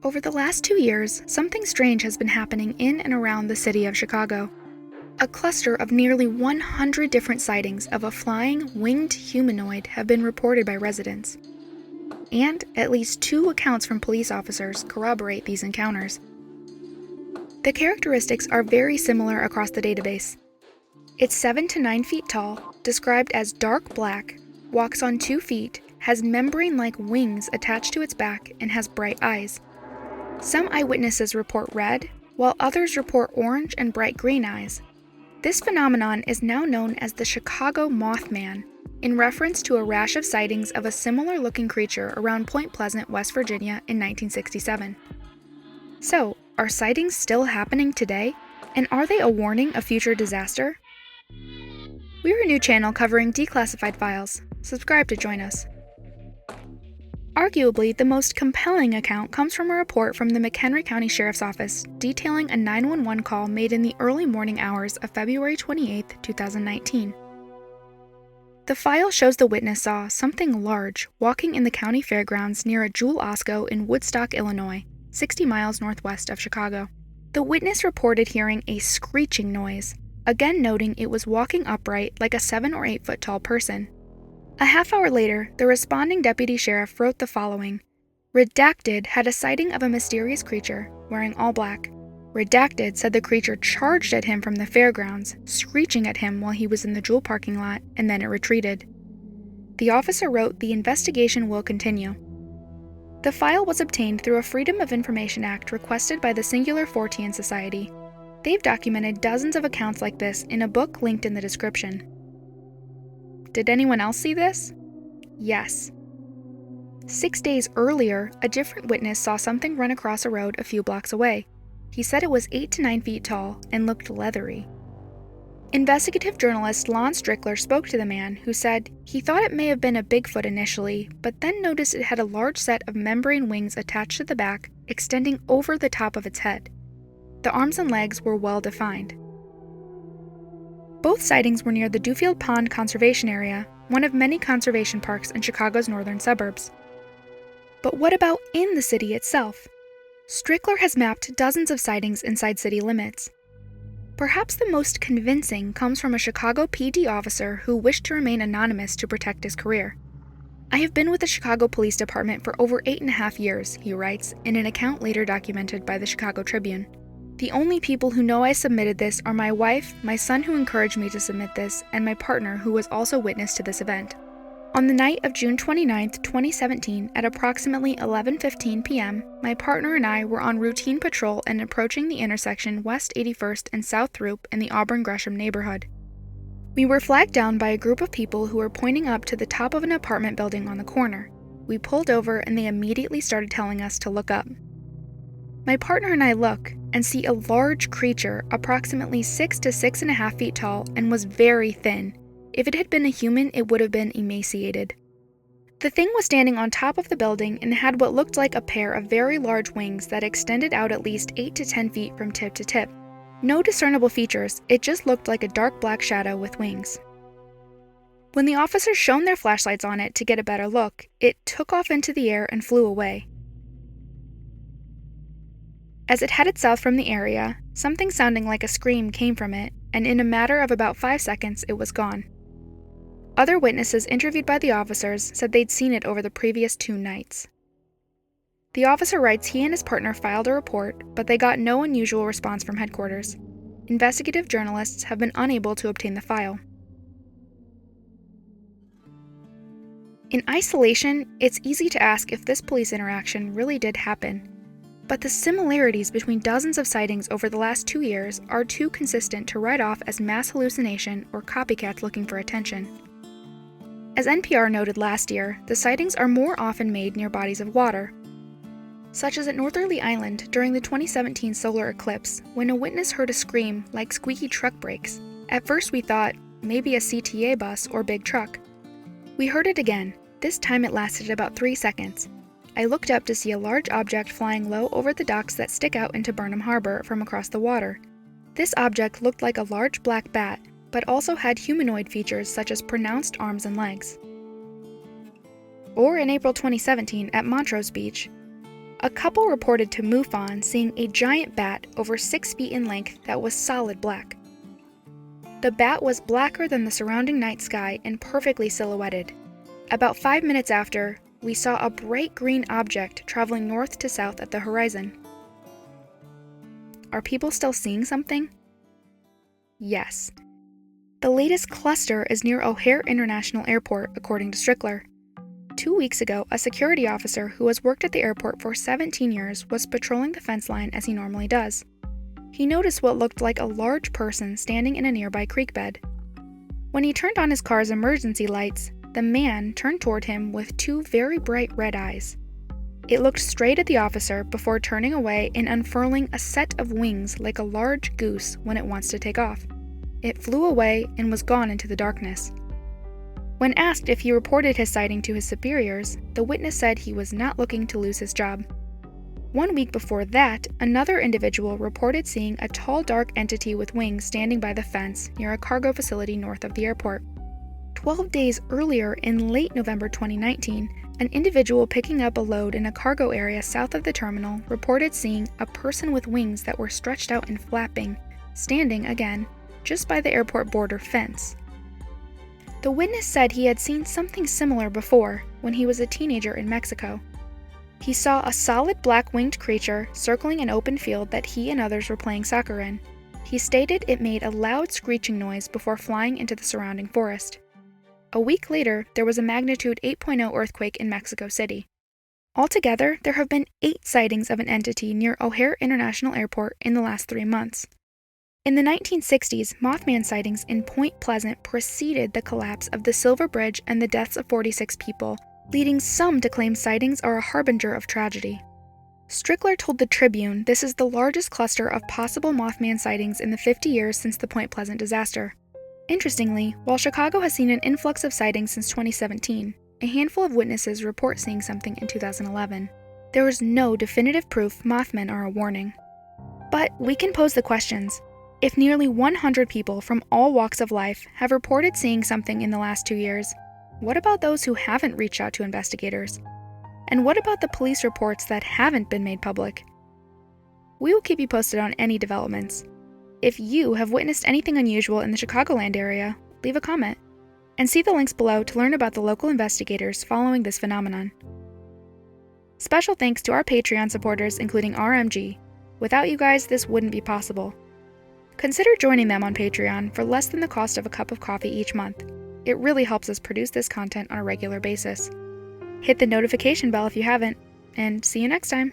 Over the last 2 years, something strange has been happening in and around the city of Chicago. A cluster of nearly 100 different sightings of a flying, winged humanoid have been reported by residents. And at least 2 accounts from police officers corroborate these encounters. The characteristics are very similar across the database. It's 7 to 9 feet tall, described as dark black, walks on 2 feet, has membrane-like wings attached to its back, and has bright eyes. Some eyewitnesses report red, while others report orange and bright green eyes. This phenomenon is now known as the Chicago Mothman, in reference to a rash of sightings of a similar-looking creature around Point Pleasant, West Virginia in 1967. So, are sightings still happening today? And are they a warning of future disaster? We're a new channel covering declassified files. Subscribe to join us. Arguably, the most compelling account comes from a report from the McHenry County Sheriff's Office detailing a 911 call made in the early morning hours of February 28, 2019. The file shows the witness saw something large walking in the county fairgrounds near a Jewel Osco in Woodstock, Illinois, 60 miles northwest of Chicago. The witness reported hearing a screeching noise, again noting it was walking upright like a 7 or 8 foot tall person. A half hour later, the responding deputy sheriff wrote the following: Redacted had a sighting of a mysterious creature, wearing all black. Redacted said the creature charged at him from the fairgrounds, screeching at him while he was in the Jewel parking lot, and then it retreated. The officer wrote, "The investigation will continue." The file was obtained through a Freedom of Information Act requested by the Singular Fortean Society. They've documented dozens of accounts like this in a book linked in the description. Did anyone else see this? Yes. 6 days earlier, a different witness saw something run across a road a few blocks away. He said it was 8 to 9 feet tall and looked leathery. Investigative journalist Lon Strickler spoke to the man, who said he thought it may have been a Bigfoot initially, but then noticed it had a large set of membrane wings attached to the back, extending over the top of its head. The arms and legs were well defined. Both sightings were near the Dewfield Pond Conservation Area, one of many conservation parks in Chicago's northern suburbs. But what about in the city itself? Strickler has mapped dozens of sightings inside city limits. Perhaps the most convincing comes from a Chicago PD officer who wished to remain anonymous to protect his career. "I have been with the Chicago Police Department for over 8.5 years, he writes, in an account later documented by the Chicago Tribune. "The only people who know I submitted this are my wife, my son who encouraged me to submit this, and my partner who was also witness to this event." On the night of June 29, 2017, at approximately 11:15 p.m., my partner and I were on routine patrol and approaching the intersection West 81st and South Throop in the Auburn-Gresham neighborhood. We were flagged down by a group of people who were pointing up to the top of an apartment building on the corner. We pulled over and they immediately started telling us to look up. My partner and I look and see a large creature approximately 6 to 6.5 feet tall and was very thin. If it had been a human, it would have been emaciated. The thing was standing on top of the building and had what looked like a pair of very large wings that extended out at least 8 to 10 feet from tip to tip. No discernible features, it just looked like a dark black shadow with wings. When the officers shone their flashlights on it to get a better look, it took off into the air and flew away. As it headed south from the area, something sounding like a scream came from it, and in a matter of about 5 seconds, it was gone. Other witnesses interviewed by the officers said they'd seen it over the previous 2 nights. The officer writes he and his partner filed a report, but they got no unusual response from headquarters. Investigative journalists have been unable to obtain the file. In isolation, it's easy to ask if this police interaction really did happen. But the similarities between dozens of sightings over the last 2 years are too consistent to write off as mass hallucination or copycats looking for attention. As NPR noted last year, the sightings are more often made near bodies of water, such as at Northerly Island during the 2017 solar eclipse, when a witness heard a scream like squeaky truck brakes. At first we thought, maybe a CTA bus or big truck. We heard it again. This time it lasted about 3 seconds. I looked up to see a large object flying low over the docks that stick out into Burnham Harbor from across the water. This object looked like a large black bat, but also had humanoid features such as pronounced arms and legs. Or in April 2017 at Montrose Beach, A couple reported to MUFON seeing a giant bat over 6 feet in length that was solid black. The bat was blacker than the surrounding night sky and perfectly silhouetted. About 5 minutes after, we saw a bright green object traveling north to south at the horizon. Are people still seeing something? Yes. The latest cluster is near O'Hare International Airport, according to Strickler. 2 weeks ago, a security officer who has worked at the airport for 17 years was patrolling the fence line as he normally does. He noticed what looked like a large person standing in a nearby creek bed. When he turned on his car's emergency lights, the man turned toward him with 2 very bright red eyes. It looked straight at the officer before turning away and unfurling a set of wings like a large goose when it wants to take off. It flew away and was gone into the darkness. When asked if he reported his sighting to his superiors, the witness said he was not looking to lose his job. 1 week before that, another individual reported seeing a tall, dark entity with wings standing by the fence near a cargo facility north of the airport. 12 days earlier, in late November 2019, an individual picking up a load in a cargo area south of the terminal reported seeing a person with wings that were stretched out and flapping, standing again, just by the airport border fence. The witness said he had seen something similar before when he was a teenager in Mexico. He saw a solid black winged creature circling an open field that he and others were playing soccer in. He stated it made a loud screeching noise before flying into the surrounding forest. A week later, there was a magnitude 8.0 earthquake in Mexico City. Altogether, there have been 8 sightings of an entity near O'Hare International Airport in the last 3 months. In the 1960s, Mothman sightings in Point Pleasant preceded the collapse of the Silver Bridge and the deaths of 46 people, leading some to claim sightings are a harbinger of tragedy. Strickler told the Tribune this is the largest cluster of possible Mothman sightings in the 50 years since the Point Pleasant disaster. Interestingly, while Chicago has seen an influx of sightings since 2017, a handful of witnesses report seeing something in 2011. There is no definitive proof Mothman are a warning. But we can pose the questions. If nearly 100 people from all walks of life have reported seeing something in the last 2 years, what about those who haven't reached out to investigators? And what about the police reports that haven't been made public? We will keep you posted on any developments. If you have witnessed anything unusual in the Chicagoland area, leave a comment. And see the links below to learn about the local investigators following this phenomenon. Special thanks to our Patreon supporters, including RMG. Without you guys, this wouldn't be possible. Consider joining them on Patreon for less than the cost of a cup of coffee each month. It really helps us produce this content on a regular basis. Hit the notification bell if you haven't, and see you next time.